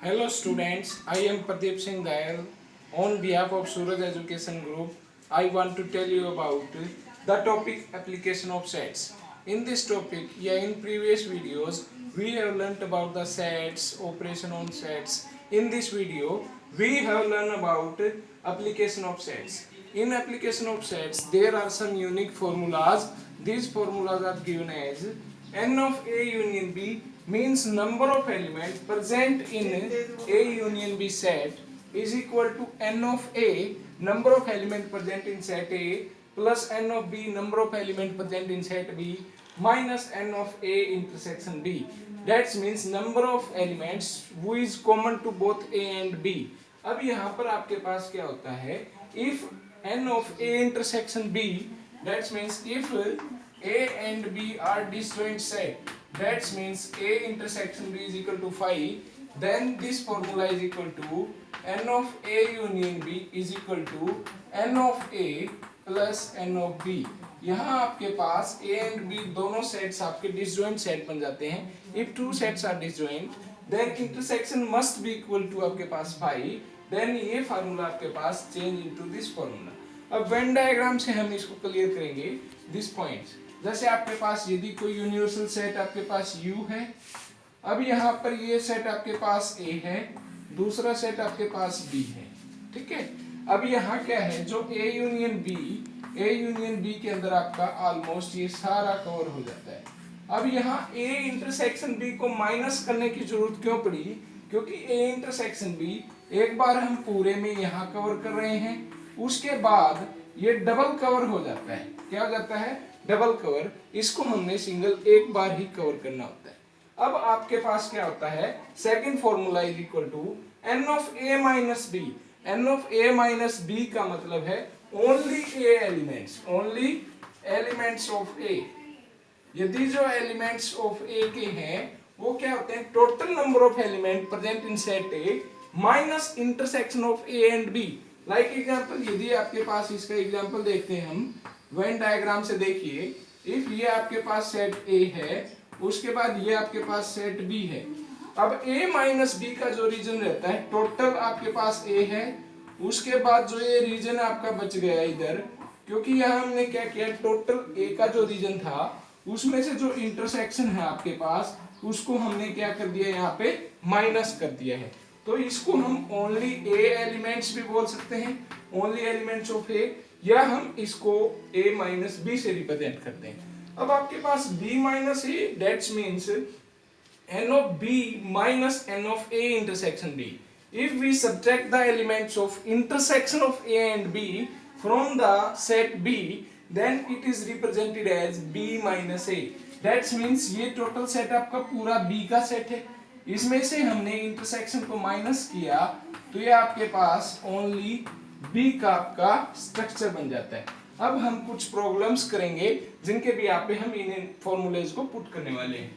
Hello students, I am Pradeep Singh Dayal. On behalf of Suraj Education Group, I want to tell you about the topic application of sets. In this topic, in previous videos, we have learnt about the sets, operation on sets. In this video, we have learned about application of sets. In application of sets, there are some unique formulas. These formulas are given as n of A union B means number of elements present in A union B set is equal to n of A number of elements present in set A plus n of B number of elements present in set B minus n of A intersection B. That means number of elements who is common to both A and B. अब यहाँ पर आपके पास क्या होता है, if n of A intersection B, that means if A and B are disjoint set, that means A intersection B is equal to phi, then this formula is equal to n of A union B is equal to n of A plus n of B. यहाँ आपके पास A and B दोनों sets आपके disjoint set बन जाते हैं. If two sets are disjoint, then intersection must be equal to आपके पास phi. Then ये formula आपके पास चेंज इनटू दिस फार्मूला. अब वेन डायग्राम से हम इसको क्लियर करेंगे दिस पॉइंट्स. जैसे आपके पास यदि कोई यूनिवर्सल सेट आपके पास U है, अब यहाँ पर ये सेट आपके पास A है, दूसरा सेट आपके पास B है, ठीक है. अब यहाँ क्या है, जो A यूनियन B के अंदर आपका ऑलमोस्ट ये सारा कवर हो जाता है. अब यहाँ A इंटरसेक्शन B को माइनस करने की जरूरत क्यों पड़ी, क्योंकि A इंटरसेक्शन B एक बार हम पूरे में यहाँ कवर कर रहे हैं, उसके बाद ये डबल कवर हो जाता है. क्या हो जाता है, डबल कवर. इसको हमने सिंगल एक बार ही कवर करना होता है. अब आपके पास क्या होता है, second formula is equal to n of A minus B. n of A minus B का मतलब है only A elements, only elements of A. यदि जो एलिमेंट्स ऑफ A के हैं वो क्या होते हैं, total number of element present in set A minus intersection of A and B. Like example, यदि आपके पास इसका एग्जांपल देखते हैं हम वेन डायग्राम से. देखिए, इफ ये आपके पास सेट A है, उसके बाद ये आपके पास सेट B है. अब A माइनस B का जो रीजन रहता है, टोटल आपके पास A है, उसके बाद जो ये रीजन आपका बच गया इधर, क्योंकि यहाँ हमने क्या किया, टोटल A का जो रीजन था उसमें से जो इंटरसेक्शन है आपके पास उसको हमने क्या कर दिया, यहाँ पे माइनस कर दिया है. तो इसको हम ओनली A एलिमेंट्स भी बोल सकते हैं, ओनली एलिमेंट्स ऑफ A, या हम इसको A माइनस B से रिप्रेजेंट करते हैं. अब आपके पास B minus A, that's means n of B minus n of A intersection B. If we subtract the elements of intersection of A and B from the set B, then it is represented as B minus A. That means ये total set आपका पूरा B का set है, इसमें से हमने intersection को minus किया तो ये आपके पास ओनली B का आपका स्ट्रक्चर बन जाता है. अब हम कुछ प्रॉब्लम्स करेंगे जिनके भी आप पे हम इन फॉर्मूलेज को पुट करने वाले हैं.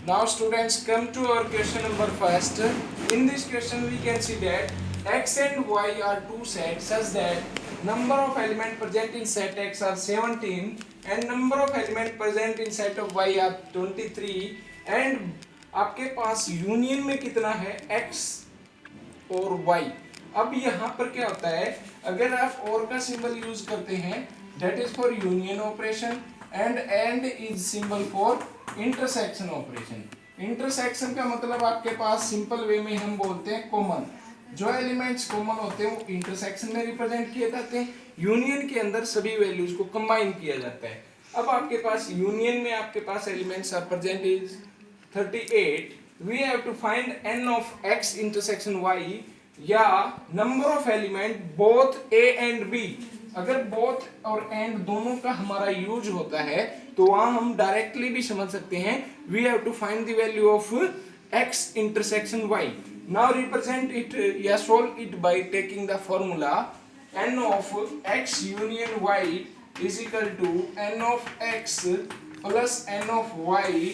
Now students, come to our question number first. In this question we can see that x and y are two sets such that number of elements present in set x are 17 and number of elements present in set of y are 23 and आपके पास union में कितना है, x और y. अब यहाँ पर क्या होता है, अगर आप और का सिंबल यूज करते हैं that is for union operation and is symbol for intersection operation. Intersection का मतलब आपके पास सिंपल वे में हम बोलते हैं कॉमन. जो एलिमेंट्स कॉमन होते हैं वो इंटरसेक्शन में रिप्रेजेंट किए जाते हैं, यूनियन के अंदर सभी वैल्यूज को कंबाइन किया जाता है. अब आपके पास यूनियन में आपके पास elements are present is 38. We have to find n of x intersection y या number of element both A and B. अगर बोथ और एंड दोनों का हमारा यूज होता है तो वहां हम डायरेक्टली भी समझ सकते हैं, we have to find the value of x intersection y. Now represent it या solve it by taking the formula n of x union y is equal to n of x plus n of y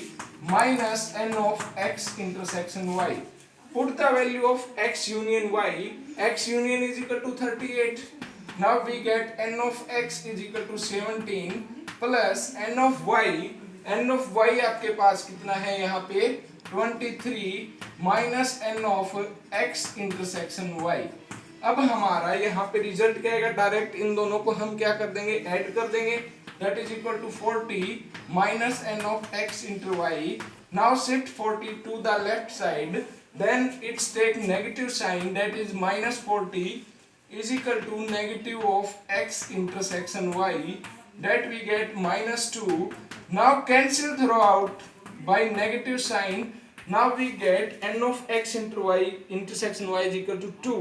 minus n of x intersection y. Put the value of x union y. X union is equal to 38. Now we get n of x is equal to 17 plus n of y. n of y आपके पास कितना है यहाँ पे 23 minus N of X intersection Y. अब हमारा यहाँ पे result क्या आएगा, डायरेक्ट इन दोनों को हम क्या कर देंगे, ऐड कर देंगे, that is equal to 40 minus N of X into Y. Now shift 40 to the left side, then it's take negative sign, that is minus 40 is equal to negative of x intersection y, that we get minus 2. Now cancel throughout by negative sign. Now we get n of x into y intersection y is equal to 2.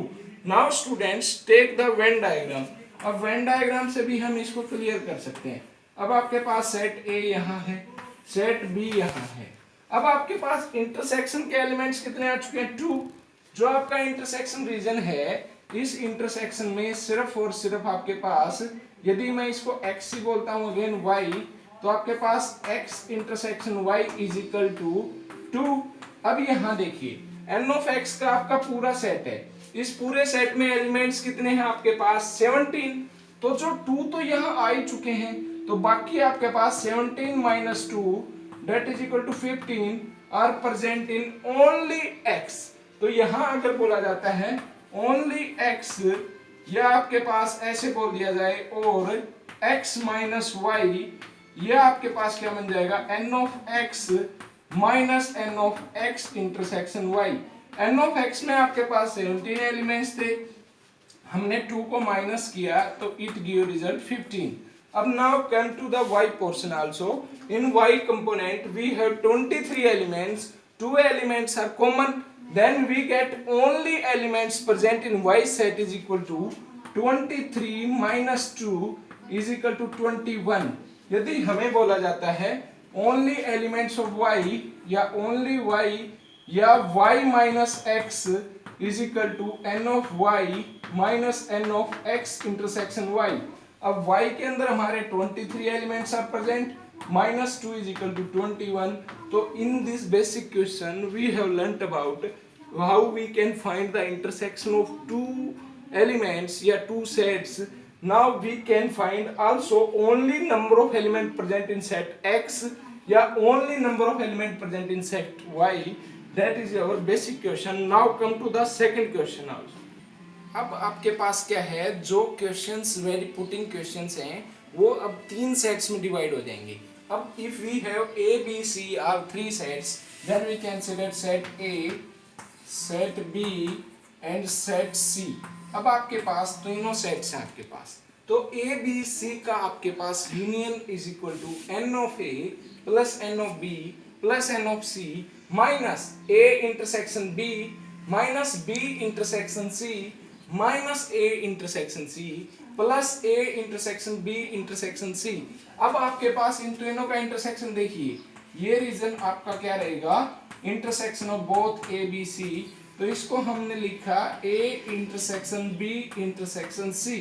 Now students take the Venn diagram. अब Venn diagram से भी हम इसको clear कर सकते हैं। अब आपके पास सेट A यहाँ है, सेट B यहाँ है। अब आपके पास इंटरसेक्शन के एलिमेंट्स कितने आ चुके हैं, 2। जो आपका इंटरसेक्शन रीजन है, इस इंटरसेक्शन में सिर्फ और सिर्फ आपके पास, यदि मैं इसको x ही बोलता हूं अगेन y, तो आपके पास x intersection y is equal to 2। अब यहां देखिए n ऑफ x का आपका पूरा सेट है, इस पूरे सेट में एलिमेंट्स कितने हैं आपके पास, 17। तो जो 2 तो यहां आ ही चुके हैं, तो बाकी आपके पास 17 minus 2 that is equal to 15 are present in only x। तो यहां अगर बोला जाता है ओनली x, या आपके पास ऐसे बोल दिया जाए और x माइनस वाई, या आपके पास क्या बन जाएगा, n of x minus n of x intersection y। n of x में आपके पास 17 एलिमेंट्स थे, हमने 2 को माइनस किया तो इट गिव रिजल्ट 15। अब now come to the y portion also. In y component we have 23 elements, 2 elements are common, then we get only elements present in y set is equal to 23 minus 2 is equal to 21। यदि हमें बोला जाता है only elements of y या only y या y minus x is equal to n of y minus n of x intersection y। अब y के अंदर हमारे 23 elements are present, minus 2 is equal to 21. So in this basic question we have learnt about how we can find the intersection of two elements या two sets. Now we can find also only number of element present in set x या only number of element present in set y. That is our basic question. Now come to the second question also. अब आपके पास क्या है, जो questions very putting questions हैं वो अब 3 सेट्स में डिवाइड हो जाएंगे। अब if we have A B C are 3 sets, then we can say that set A, set B and set C. अब आपके पास तीनों सेट्स हैं आपके पास, तो ए बी सी का आपके पास union is equal to n of A plus n of B plus n of C minus A intersection B minus B intersection C minus A intersection C plus A intersection B intersection C. अब आपके पास इन तीनों का intersection देखिए, ये reason आपका क्या रहेगा, intersection of both A B C. तो इसको हमने लिखा A intersection B intersection C.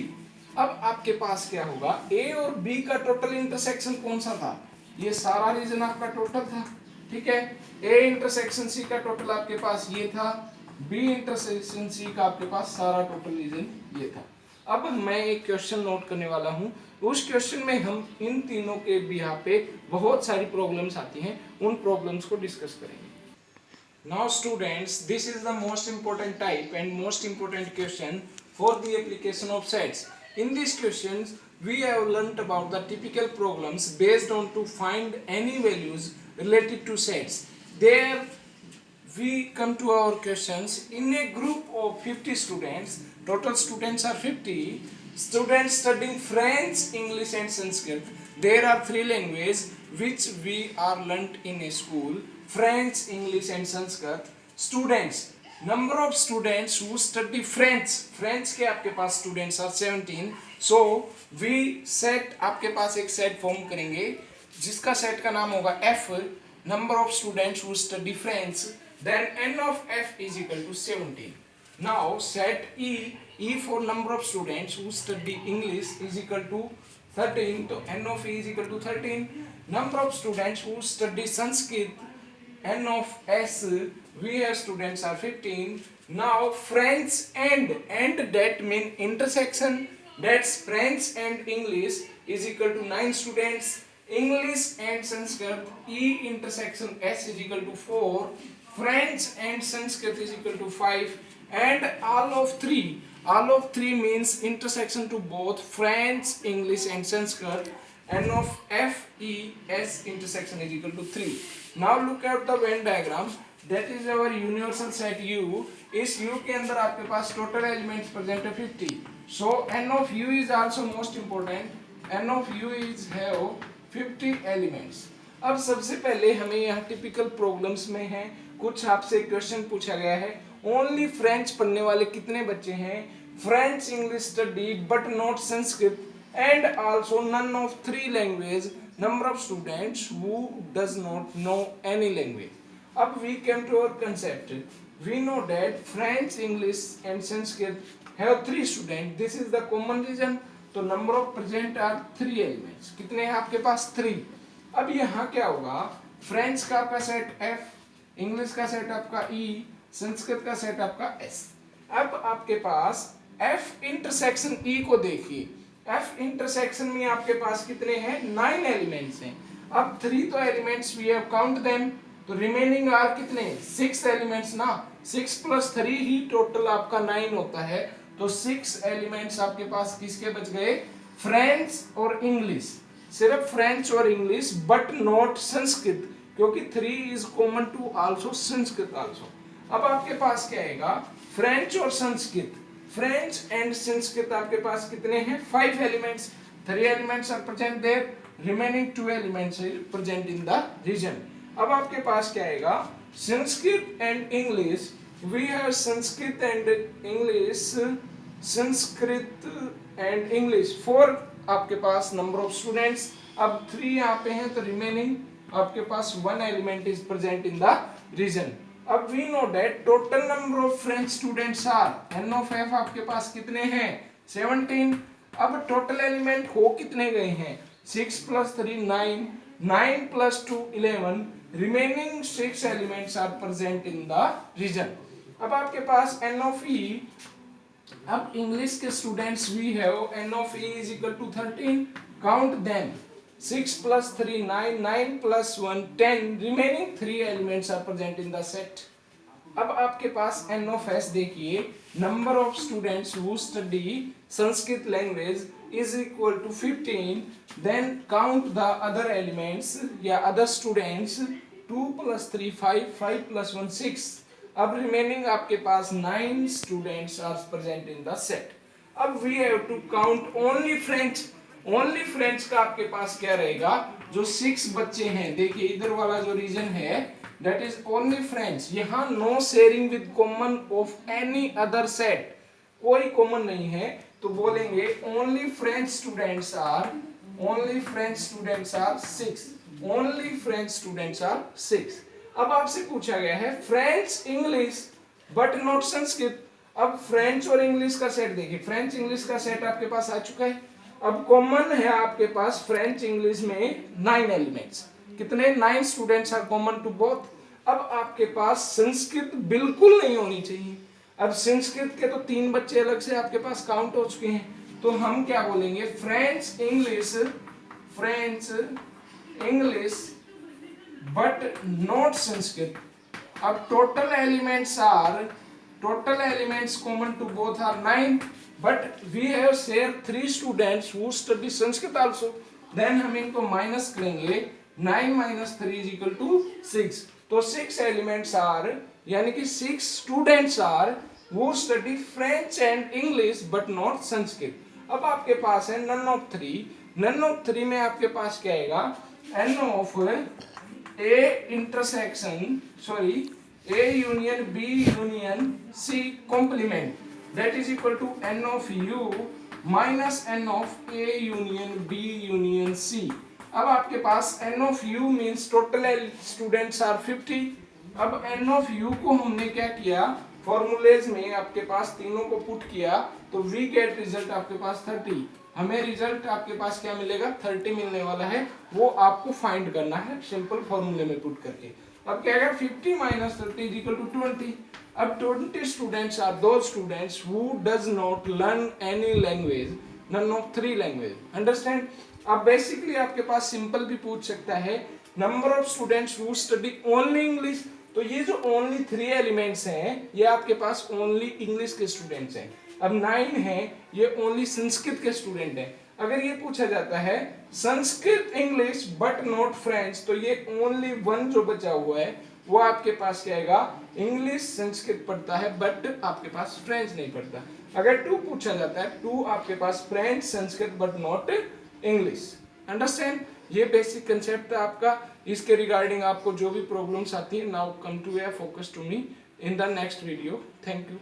अब आपके पास क्या होगा, ए और बी का टोटल इंटरसेक्शन कौन सा था, ये सारा रीजन आपका टोटल था, ठीक है। ए इंटरसेक्शन सी का टोटल आपके पास ये था, बी इंटरसेक्शन सी का आपके पास सारा टोटल रीजन ये था। अब मैं एक क्वेश्चन नोट करने वाला हूं, उस क्वेश्चन में हम इन तीनों के बिहार पे बहुत सारी प्रॉब्लम्स आती हैं, उन प्रॉब्लम्स को डिस्कस करेंगे। Now students, this is the most important type and most important question for the application of sets. In these questions we have learnt about the typical problems based on to find any values related to sets. There we come to our questions. In a group of 50 students, total students are 50 students studying French, English and Sanskrit. There are 3 languages which we are learnt in a school: French, English and Sanskrit. Students, number of students who study French के आपके पास students are 17. So we set, आपके पास एक set form करेंगे जिसका set का नाम होगा F, number of students who study French, then n of F is equal to 17. Now set E for number of students who study English is equal to 13, तो n of E is equal to 13. Number of students who study Sanskrit, n of S, we have students are 15. Now French and that mean intersection, that's French and English is equal to 9 students. English and Sanskrit, E intersection S is equal to 4. French and Sanskrit is equal to 5, and all of three means intersection to both French, English and Sanskrit. N of F, E, S intersection is equal to 3. Now look at the Venn diagram. That is our universal set U. इस U के अंदर आपके पास total elements present है 50. So N of U is also most important. N of U is have 50 elements. अब सबसे पहले हमें यहाँ टिपिकल प्रॉब्लम्स में है, कुछ आपसे क्वेश्चन पूछा गया है. ओनली फ्रेंच पढ़ने वाले कितने बच्चे हैं? French English study but not Sanskrit, and also none of 3 language. Number of students who does not know any language. अब we came to our concept. We know that French, English and Sanskrit have 3 student. This is the common region. तो number of present are 3 elements. कितने हैं आपके पास? 3. अब यहाँ क्या होगा? French का आपका सेट F, इंग्लिश का सेट आपका E, संस्कृत का सेट आपका S. अब आपके पास F इंटरसेक्शन E को देखिए. F इंटरसेक्शन में आपके पास कितने हैं? 9 एलिमेंट्स हैं. अब 3 तो elements we have count them, तो रिमेनिंग आर कितने? 6 एलिमेंट्स ना. 6 प्लस 3 ही टोटल आपका 9 होता है. तो 6 एलिमेंट्स आपके पास किसके बच गए? फ्रेंच और इंग्लिश. सिर्फ फ्रेंच और इंग्लिश बट नॉट संस्कृत, क्योंकि 3 is common to also Sanskrit also. अब आपके पास क्या आएगा? फ्रेंच और संस्कृत. फ्रेंच एंड संस्कृत आपके पास कितने हैं? 5 elements. 3 elements are present there, remaining 2 elements are present in the region. अब आपके पास क्या आएगा? Sanskrit and English. We have Sanskrit and English, Sanskrit and English 4 आपके पास नंबर ऑफ स्टूडेंट्स. अब 3 यहाँ पे हैं, तो रिमेनिंग आपके पास 1 element is present in the region. अब we know that total number of French students are N of F आपके पास कितने हैं? 17. अब टोटल एलिमेंट हो कितने गए हैं? 6 प्लस 3 9, 9 प्लस 2 11. Remaining 6 elements are present in the region. अब आपके पास N of E. अब इंग्लिश के students we have N of E is equal to 13. Count them. 6 plus 3 9, 9 plus 1 10. Remaining 3 elements are present in the set. अब आपके पास N of S देखिए. Number of students who study Sanskrit language is equal to 15. Then count the other elements या other students. 2 plus 3 5, 5 plus 1 6. अब remaining आपके पास 9 students are present in the set. अब we have to count only French. Only French का आपके पास क्या रहेगा? जो 6 बच्चे हैं, देखिए इधर वाला जो रीजन है दैट इज ओनली फ्रेंच. यहाँ no sharing with common of any other set, कोई कॉमन नहीं है. तो बोलेंगे only French students are 6. Only French students are 6. अब आपसे पूछा गया है French English but not Sanskrit. अब फ्रेंच और इंग्लिश का सेट देखिए. फ्रेंच इंग्लिश का सेट आपके पास आ चुका है. अब कॉमन है आपके पास फ्रेंच इंग्लिश में 9 एलिमेंट्स. कितने? 9 students are common to both. अब आपके पास संस्कृत बिल्कुल नहीं होनी चाहिए. अब संस्कृत के तो 3 बच्चे अलग से आपके पास काउंट हो चुके हैं. तो हम क्या बोलेंगे? French English but not Sanskrit. अब total elements common to both are 9, but we have share 3 students who study Sanskrit also. Then हम इनको माइनस करेंगे. 9 minus 3 is equal to 6. तो 6 एलिमेंट्स आर, यानी कि 6 students are who study French and English but not Sanskrit. अब आपके पास है none of 3. None of 3 में आपके पास क्या आएगा? N of A intersection, A union B union C complement. That is equal to N of U minus N of A union B union C. अब आपके पास N of U means total students are 50. अब N of U को हमने क्या किया? Formulas में आपके पास तीनों को पुट किया, तो वी गेट रिजल्ट आपके पास 30. हमें रिजल्ट आपके पास क्या मिलेगा? 30 मिलने वाला है. वो आपको फाइंड करना है सिंपल फॉर्मूले में पुट करके. अब क्या आएगा? 50 minus 30 is equal to 20. अब 20 students are those students who does not learn any language, none of 3 language. Understand? अब बेसिकली आपके पास सिंपल भी पूछ सकता है number of students who study only English. तो ये जो ओनली 3 एलिमेंट्स हैं ये आपके पास ओनली इंग्लिश के स्टूडेंट्स हैं। अब 9 है ये ओनली संस्कृत के स्टूडेंट हैं। अगर ये पूछा जाता है Sanskrit English but not French, तो ये ओनली 1 जो बचा हुआ है वो आपके पास क्या आएगा, इंग्लिश संस्कृत पढ़ता है बट आपके पास फ्रेंच नहीं पढ़ता। अगर 2 पूछा जाता है 2 आपके पास French Sanskrit but not English. Understand, ये बेसिक कंसेप्ट है आपका। इसके रिगार्डिंग आपको जो भी प्रॉब्लम्स आती है, now come to focus to me in the next video. Thank you.